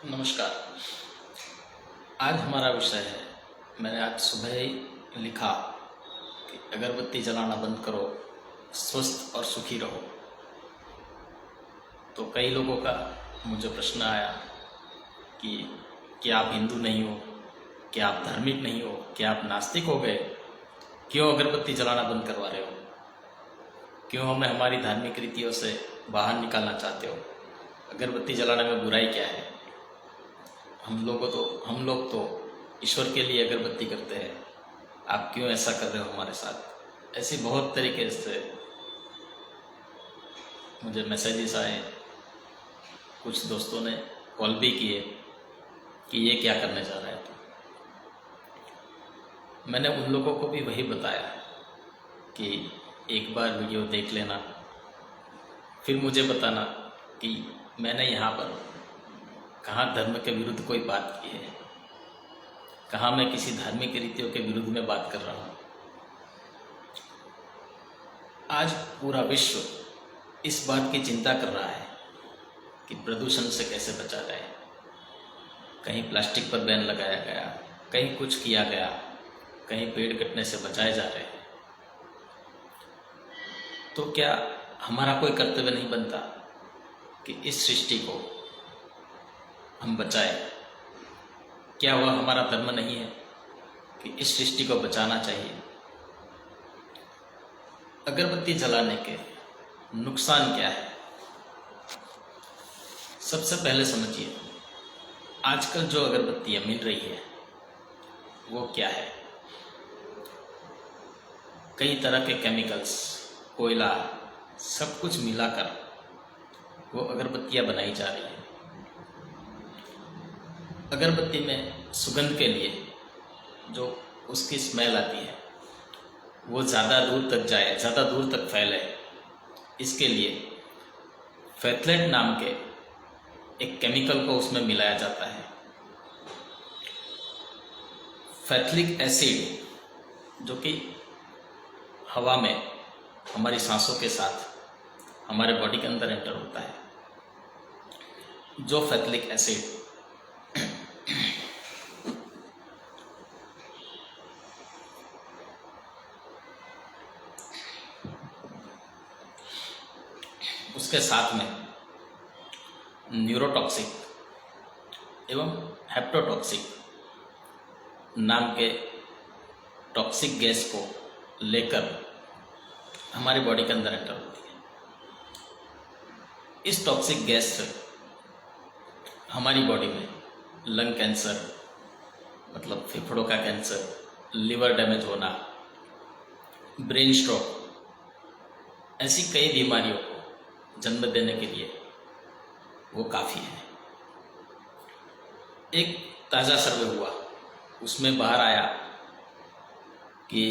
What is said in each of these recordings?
नमस्कार। आज हमारा विषय है, मैंने आज सुबह ही लिखा कि अगरबत्ती जलाना बंद करो, स्वस्थ और सुखी रहो। तो कई लोगों का मुझे प्रश्न आया कि क्या आप हिंदू नहीं हो, क्या आप धार्मिक नहीं हो, क्या आप नास्तिक हो गए, क्यों अगरबत्ती जलाना बंद करवा रहे हो, क्यों हमें हमारी धार्मिक रीतियों से बाहर निकालना चाहते हो, अगरबत्ती जलाने में बुराई क्या है। हम लोग तो ईश्वर के लिए अगरबत्ती करते हैं, आप क्यों ऐसा कर रहे हो हमारे साथ। ऐसी बहुत तरीके से मुझे मैसेजेस आए, कुछ दोस्तों ने कॉल भी किए कि ये क्या करने जा रहा है। तो मैंने उन लोगों को भी वही बताया कि एक बार वीडियो देख लेना, फिर मुझे बताना कि मैंने यहाँ पर कहाँ धर्म के विरुद्ध कोई बात की है, कहाँ मैं किसी धार्मिक रीतियों के विरुद्ध में बात कर रहा हूँ। आज पूरा विश्व इस बात की चिंता कर रहा है कि प्रदूषण से कैसे बचा जाए। कहीं प्लास्टिक पर बैन लगाया गया, कहीं कुछ किया गया, कहीं पेड़ कटने से बचाए जा रहे हैं। तो क्या हमारा कोई कर्तव्य नहीं बनता कि इस सृष्टि को हम बचाएं? क्या वह हमारा धर्म नहीं है कि इस सृष्टि को बचाना चाहिए? अगरबत्ती जलाने के नुकसान क्या है, सबसे पहले समझिए। आजकल जो अगरबत्तियां मिल रही है वो क्या है? कई तरह के केमिकल्स, कोयला, सब कुछ मिलाकर वो अगरबत्तियां बनाई जा रही है। अगरबत्ती में सुगंध के लिए जो उसकी स्मेल आती है वो ज़्यादा दूर तक जाए, ज़्यादा दूर तक फैले, इसके लिए फैथलेट नाम के एक केमिकल को उसमें मिलाया जाता है। फैथलिक एसिड जो कि हवा में हमारी सांसों के साथ हमारे बॉडी के अंदर एंटर होता है। जो फैथलिक एसिड उसके साथ में न्यूरोटॉक्सिक एवं हेप्टोटॉक्सिक नाम के टॉक्सिक गैस को लेकर हमारी बॉडी के अंदर एंटर होती है। इस टॉक्सिक गैस से हमारी बॉडी में लंग कैंसर, मतलब फेफड़ों का कैंसर, लिवर डैमेज होना, ब्रेन स्ट्रोक, ऐसी कई बीमारियों को जन्म देने के लिए वो काफ़ी है। एक ताज़ा सर्वे हुआ, उसमें बाहर आया कि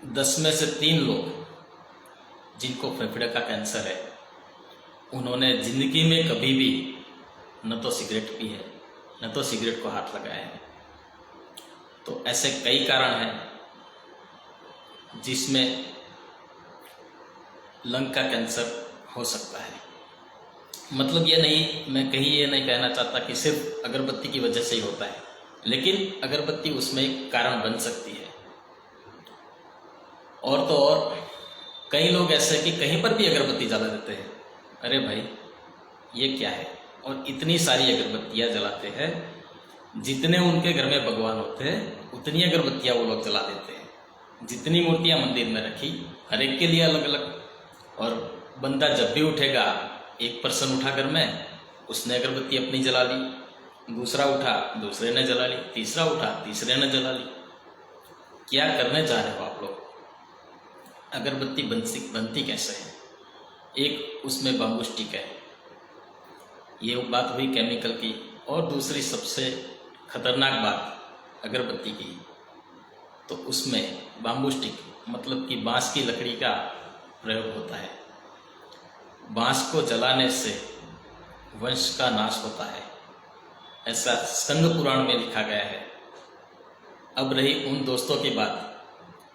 10 में से 3 लोग जिनको फेफड़े का कैंसर है, उन्होंने जिंदगी में कभी भी न तो सिगरेट पी है, न तो सिगरेट को हाथ लगाया है। तो ऐसे कई कारण हैं जिसमें लंग का कैंसर हो सकता है। मतलब ये नहीं, मैं कहीं ये नहीं कहना चाहता कि सिर्फ अगरबत्ती की वजह से ही होता है, लेकिन अगरबत्ती उसमें एक कारण बन सकती है। और तो और कई लोग ऐसे कि कहीं पर भी अगरबत्ती जला देते हैं। अरे भाई, ये क्या है? और इतनी सारी अगरबत्तियां जलाते हैं, जितने उनके घर में भगवान होते हैं उतनी अगरबत्तियां वो लोग जला देते हैं। जितनी मूर्तियां मंदिर में रखी, हर एक के लिए अलग अलग। और बंदा जब भी उठेगा, एक पर्सन उठा घर में, उसने अगरबत्ती अपनी जला ली, दूसरा उठा, दूसरे ने जला ली, तीसरा उठा, तीसरे ने जला ली। क्या करने जा रहे हो आप लोग? अगरबत्ती बनती कैसे है? एक उसमें बाम्बू स्टिक है, ये बात हुई केमिकल की। और दूसरी सबसे खतरनाक बात अगरबत्ती की, तो उसमें बाम्बू स्टिक मतलब कि बांस की लकड़ी का प्रयोग होता है। बांस को जलाने से वंश का नाश होता है, ऐसा स्कंद पुराण में लिखा गया है। अब रही उन दोस्तों की बात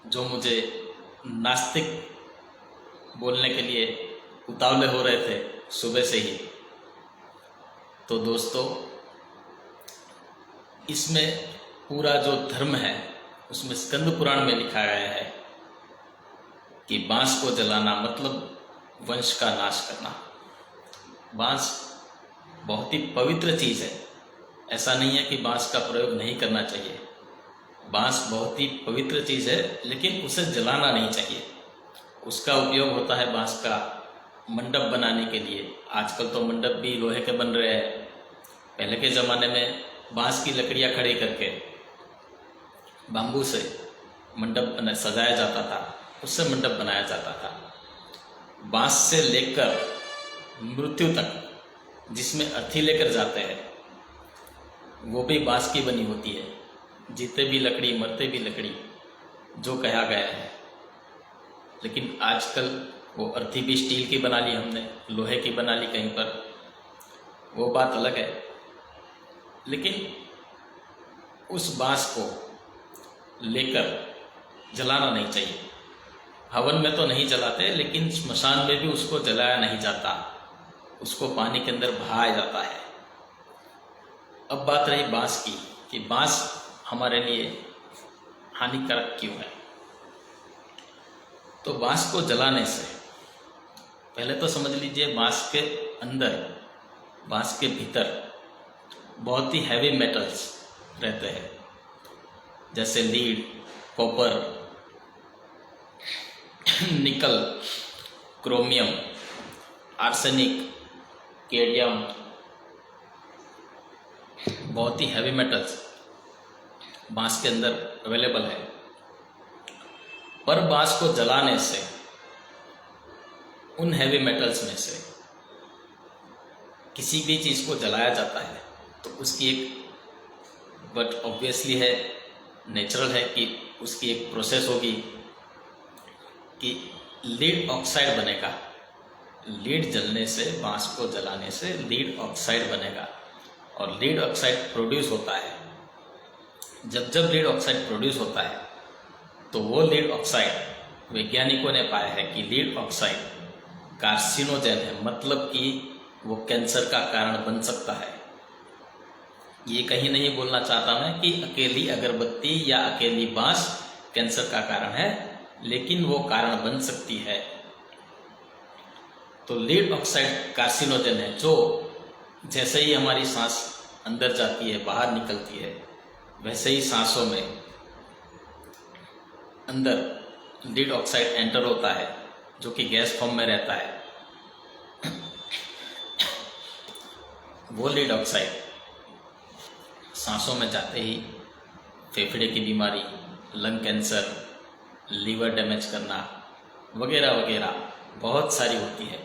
जो मुझे नास्तिक बोलने के लिए उतावले हो रहे थे सुबह से ही। तो दोस्तों, इसमें पूरा जो धर्म है उसमें स्कंद पुराण में लिखा गया है कि बांस को जलाना मतलब वंश का नाश करना। बांस बहुत ही पवित्र चीज़ है। ऐसा नहीं है कि बांस का प्रयोग नहीं करना चाहिए। बांस बहुत ही पवित्र चीज़ है, लेकिन उसे जलाना नहीं चाहिए। उसका उपयोग होता है बांस का मंडप बनाने के लिए। आजकल तो मंडप भी लोहे के बन रहे हैं। पहले के ज़माने में बांस की लकड़ियाँ खड़ी करके बाम्बू से मंडप सजाया जाता था, उससे मंडप बनाया जाता था। बांस से लेकर मृत्यु तक जिसमें अर्थी लेकर जाते हैं वो भी बांस की बनी होती है। जीते भी लकड़ी, मरते भी लकड़ी, जो कहा गया है। लेकिन आजकल वो अर्थी भी स्टील की बना ली हमने, लोहे की बना ली कहीं पर, वो बात अलग है। लेकिन उस बांस को लेकर जलाना नहीं चाहिए। हवन में तो नहीं जलाते, लेकिन स्मशान में भी उसको जलाया नहीं जाता, उसको पानी के अंदर बहाया जाता है। अब बात रही बांस की कि बांस हमारे लिए हानिकारक क्यों है। तो बांस को जलाने से पहले तो समझ लीजिए, बांस के अंदर, बांस के भीतर बहुत ही हैवी मेटल्स रहते हैं, जैसे लीड, कॉपर, निकल, क्रोमियम, आर्सेनिक, कैडमियम, बहुत ही हैवी मेटल्स बांस के अंदर अवेलेबल है। पर बांस को जलाने से उन हैवी मेटल्स में से किसी भी चीज़ को जलाया जाता है तो उसकी एक, बट ऑब्वियसली है, नेचुरल है कि उसकी एक प्रोसेस होगी कि लीड ऑक्साइड बनेगा। लीड जलने से, बांस को जलाने से लीड ऑक्साइड बनेगा और लीड ऑक्साइड प्रोड्यूस होता है। जब जब लीड ऑक्साइड प्रोड्यूस होता है तो वो लीड ऑक्साइड, वैज्ञानिकों ने पाया है कि लीड ऑक्साइड कार्सिनोजेन है, मतलब कि वो कैंसर का कारण बन सकता है। ये कहीं नहीं बोलना चाहता मैं कि अकेली अगरबत्ती या अकेली बांस कैंसर का कारण है, लेकिन वो कारण बन सकती है। तो लीड ऑक्साइड कार्सिनोजेन है, जो जैसे ही हमारी सांस अंदर जाती है, बाहर निकलती है, वैसे ही सांसों में अंदर लीड ऑक्साइड एंटर होता है, जो कि गैस फॉर्म में रहता है। वो लीड ऑक्साइड सांसों में जाते ही फेफड़े की बीमारी, लंग कैंसर, लीवर डैमेज करना वगैरह वगैरह बहुत सारी होती है।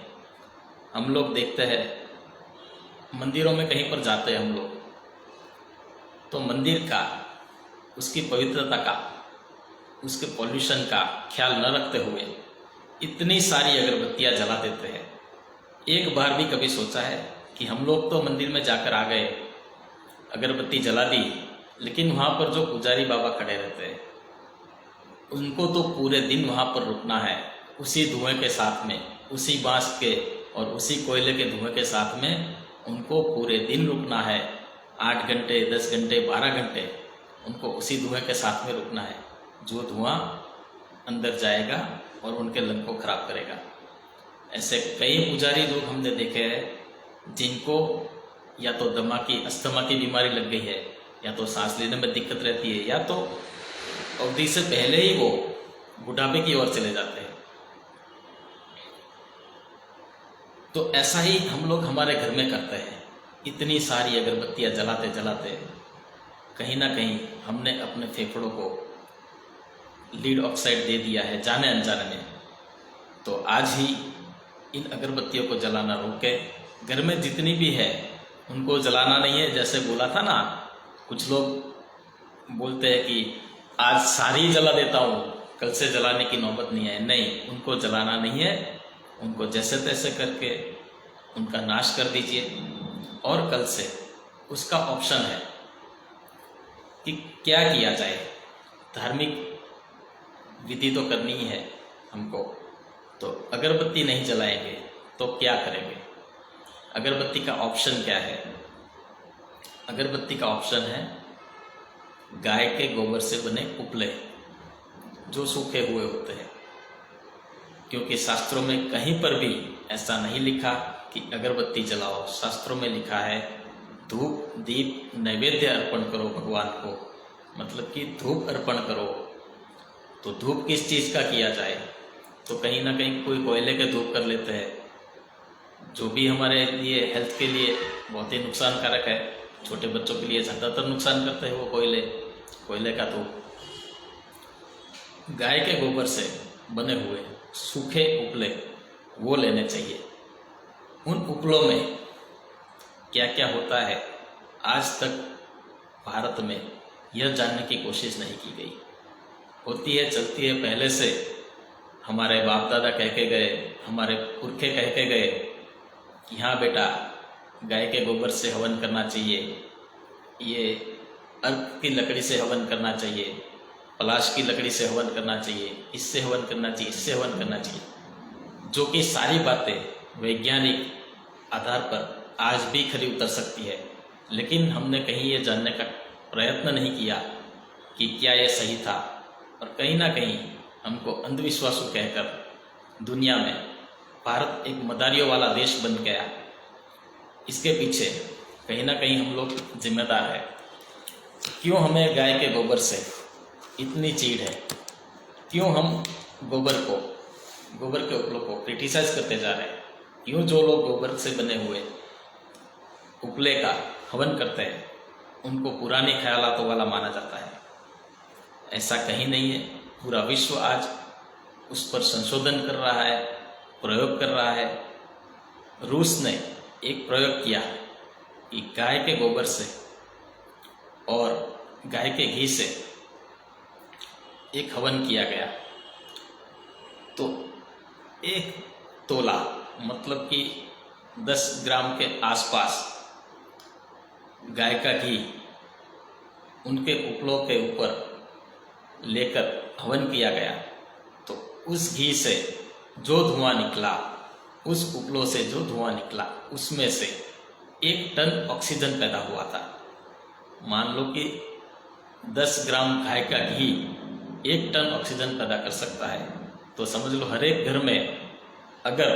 हम लोग देखते हैं, मंदिरों में कहीं पर जाते हैं हम लोग, तो मंदिर का, उसकी पवित्रता का, उसके पॉल्यूशन का ख्याल न रखते हुए इतनी सारी अगरबत्तियां जला देते हैं। एक बार भी कभी सोचा है कि हम लोग तो मंदिर में जाकर आ गए, अगरबत्ती जला दी, लेकिन वहाँ पर जो पुजारी बाबा खड़े रहते हैं उनको तो पूरे दिन वहाँ पर रुकना है, उसी धुएं के साथ में, उसी बांस के और उसी कोयले के धुएं के साथ में उनको पूरे दिन रुकना है। 8 घंटे, 10 घंटे, 12 घंटे उनको उसी धुएं के साथ में रुकना है, जो धुआं अंदर जाएगा और उनके लंग को खराब करेगा। ऐसे कई पुजारी लोग हमने देखे हैं जिनको या तो दमा की, अस्थमा की बीमारी लग गई है, या तो सांस लेने में दिक्कत रहती है, या तो अवधि से पहले ही वो बुढ़ापे की ओर चले जाते हैं। तो ऐसा ही हम लोग हमारे घर में करते हैं। इतनी सारी अगरबत्तियां जलाते जलाते कहीं ना कहीं हमने अपने फेफड़ों को लीड ऑक्साइड दे दिया है, जाने अनजाने में। तो आज ही इन अगरबत्तियों को जलाना रोकें। घर में जितनी भी है उनको जलाना नहीं है। जैसे बोला था ना, कुछ लोग बोलते हैं कि आज सारी जला देता हूँ, कल से जलाने की नौबत नहीं है। नहीं, उनको जलाना नहीं है, उनको जैसे तैसे करके उनका नाश कर दीजिए। और कल से उसका ऑप्शन है कि क्या किया जाए। धार्मिक विधि तो करनी ही है हमको, तो अगरबत्ती नहीं जलाएंगे तो क्या करेंगे? अगरबत्ती का ऑप्शन क्या है? अगरबत्ती का ऑप्शन है गाय के गोबर से बने उपले, जो सूखे हुए होते हैं। क्योंकि शास्त्रों में कहीं पर भी ऐसा नहीं लिखा कि अगरबत्ती जलाओ। शास्त्रों में लिखा है धूप दीप नैवेद्य अर्पण करो भगवान को, मतलब कि धूप अर्पण करो। तो धूप किस चीज़ का किया जाए? तो कहीं ना कहीं कोई कोयले के धूप कर लेते हैं, जो भी हमारे लिए हेल्थ के लिए बहुत ही नुकसानकारक है। छोटे बच्चों के लिए ज़्यादातर नुकसान करते हैं वो कोयले का धूप। गाय के गोबर से बने हुए सूखे उपले वो लेने चाहिए। उन उपलों में क्या क्या होता है आज तक भारत में यह जानने की कोशिश नहीं की गई। होती है चलती है पहले से, हमारे बाप दादा कह के गए, हमारे पुरखे कह के गए कि हाँ बेटा गाय के गोबर से हवन करना चाहिए, ये अर्क की लकड़ी से हवन करना चाहिए, पलाश की लकड़ी से हवन करना चाहिए, इससे हवन करना चाहिए, इससे हवन करना चाहिए। जो कि सारी बातें वैज्ञानिक आधार पर आज भी खरी उतर सकती है, लेकिन हमने कहीं ये जानने का प्रयत्न नहीं किया कि क्या ये सही था। और कहीं ना कहीं हमको अंधविश्वासों कहकर दुनिया में भारत एक मदारियों वाला देश बन गया। इसके पीछे कहीं ना कहीं हम लोग जिम्मेदार हैं। क्यों हमें गाय के गोबर से इतनी चीड़ है? क्यों हम गोबर के उपलों को क्रिटिसाइज करते जा रहे हैं? क्यों जो लोग गोबर से बने हुए उपले का हवन करते हैं उनको पुराने ख्यालातों वाला माना जाता है? ऐसा कहीं नहीं है। पूरा विश्व आज उस पर संशोधन कर रहा है, प्रयोग कर रहा है। रूस ने एक प्रयोग किया कि गाय के गोबर से और गाय के घी से एक हवन किया गया। तो 1 तोला मतलब कि 10 ग्राम के आसपास गाय का घी उनके उपलों के ऊपर लेकर हवन किया गया। तो उस घी से जो धुआं निकला, उस उपलों से जो धुआं निकला, उसमें से 1 टन ऑक्सीजन पैदा हुआ था। मान लो कि 10 ग्राम गाय का घी 1 टन ऑक्सीजन पैदा कर सकता है। तो समझ लो हर एक घर में अगर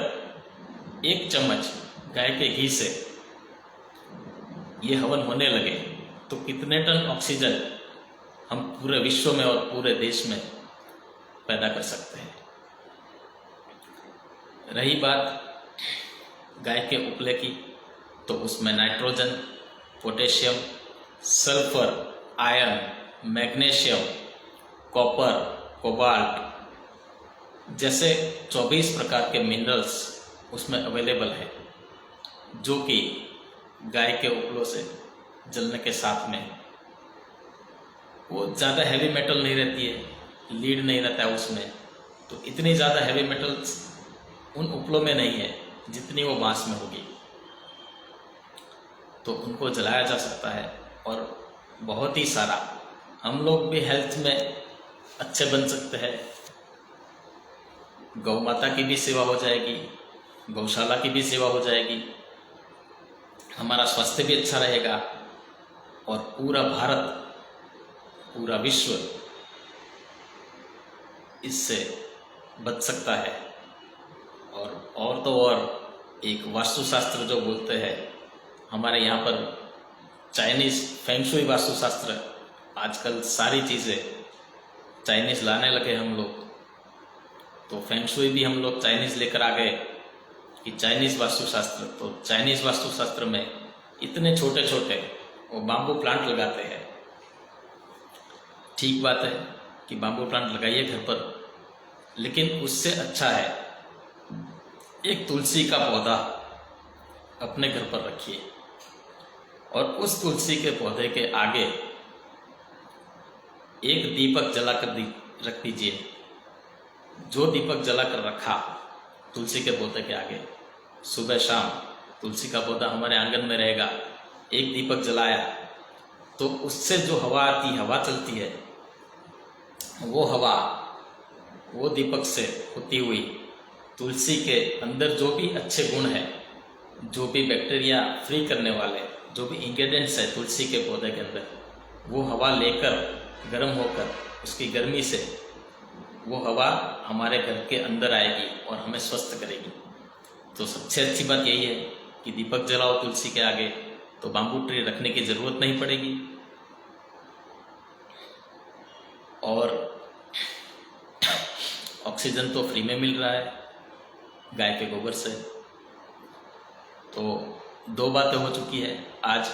1 चम्मच गाय के घी से ये हवन होने लगे तो कितने टन ऑक्सीजन हम पूरे विश्व में और पूरे देश में पैदा कर सकते हैं। रही बात गाय के उपले की, तो उसमें nitrogen, potassium, sulphur, iron, magnesium, copper, cobalt जैसे 24 प्रकार के मिनरल्स उसमें अवेलेबल है, जो कि गाय के उपलों से जलने के साथ में वो ज़्यादा हैवी मेटल नहीं रहती है, लीड नहीं रहता है उसमें। तो इतनी ज़्यादा हैवी मेटल्स उन उपलों में नहीं है जितनी वो बांस में होगी। तो उनको जलाया जा सकता है और बहुत ही सारा हम लोग भी हेल्थ में अच्छे बन सकते हैं। गौ माता की भी सेवा हो जाएगी, गौशाला की भी सेवा हो जाएगी, हमारा स्वास्थ्य भी अच्छा रहेगा और पूरा भारत, पूरा विश्व इससे बच सकता है। और तो और एक वास्तुशास्त्र जो बोलते हैं हमारे यहाँ पर, चाइनीज़ फेंगशुई वास्तुशास्त्र, आजकल सारी चीज़ें चाइनीज़ लाने लगे हम लोग। तो फेंगशुई भी हम लोग चाइनीज़ लेकर आ गए कि चाइनीज़ वास्तुशास्त्र। तो चाइनीज़ वास्तुशास्त्र में इतने छोटे छोटे वो बाम्बू प्लांट लगाते हैं। ठीक बात है कि बाम्बू प्लांट लगाइए घर पर, लेकिन उससे अच्छा है एक तुलसी का पौधा अपने घर पर रखिए और उस तुलसी के पौधे के आगे एक दीपक जलाकर रख दीजिए। जो दीपक जलाकर रखा तुलसी के पौधे के आगे, सुबह शाम तुलसी का पौधा हमारे आंगन में रहेगा, एक दीपक जलाया तो उससे जो हवा आती, हवा चलती है, वो हवा वो दीपक से होती हुई तुलसी के अंदर जो भी अच्छे गुण हैं, जो भी बैक्टीरिया फ्री करने वाले जो भी इंग्रेडिएंट्स है तुलसी के पौधे के अंदर, वो हवा लेकर गर्म होकर उसकी गर्मी से वो हवा हमारे घर के अंदर आएगी और हमें स्वस्थ करेगी। तो सबसे अच्छी बात यही है कि दीपक जलाओ तुलसी के आगे, तो बाम्बू ट्री रखने की ज़रूरत नहीं पड़ेगी। और ऑक्सीजन तो फ्री में मिल रहा है गाय के गोबर से। तो दो बातें हो चुकी है आज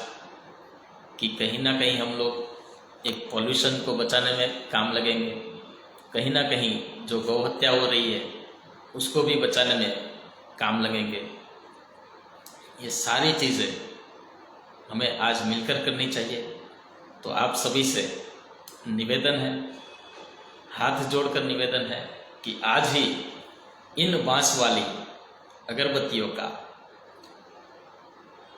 कि कहीं ना कहीं हम लोग एक पॉल्यूशन को बचाने में काम लगेंगे, कहीं ना कहीं जो गौ हत्या हो रही है उसको भी बचाने में काम लगेंगे। ये सारी चीज़ें हमें आज मिलकर करनी चाहिए। तो आप सभी से निवेदन है, हाथ जोड़कर निवेदन है कि आज ही इन बांस वाली अगरबत्तियों का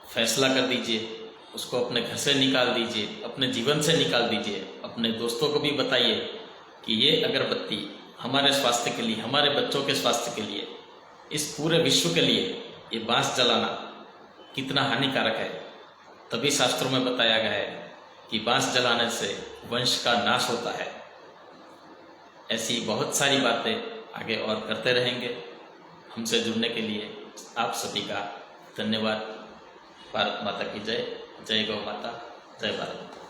फैसला कर दीजिए, उसको अपने घर से निकाल दीजिए, अपने जीवन से निकाल दीजिए, अपने दोस्तों को भी बताइए कि ये अगरबत्ती हमारे स्वास्थ्य के लिए, हमारे बच्चों के स्वास्थ्य के लिए, इस पूरे विश्व के लिए ये बांस जलाना कितना हानिकारक है। तभी शास्त्रों में बताया गया है कि बांस जलाने से वंश का नाश होता है। ऐसी बहुत सारी बातें आगे और करते रहेंगे। हमसे जुड़ने के लिए आप सभी का धन्यवाद। भारत माता की जय। जय गौ माता, जय भारत।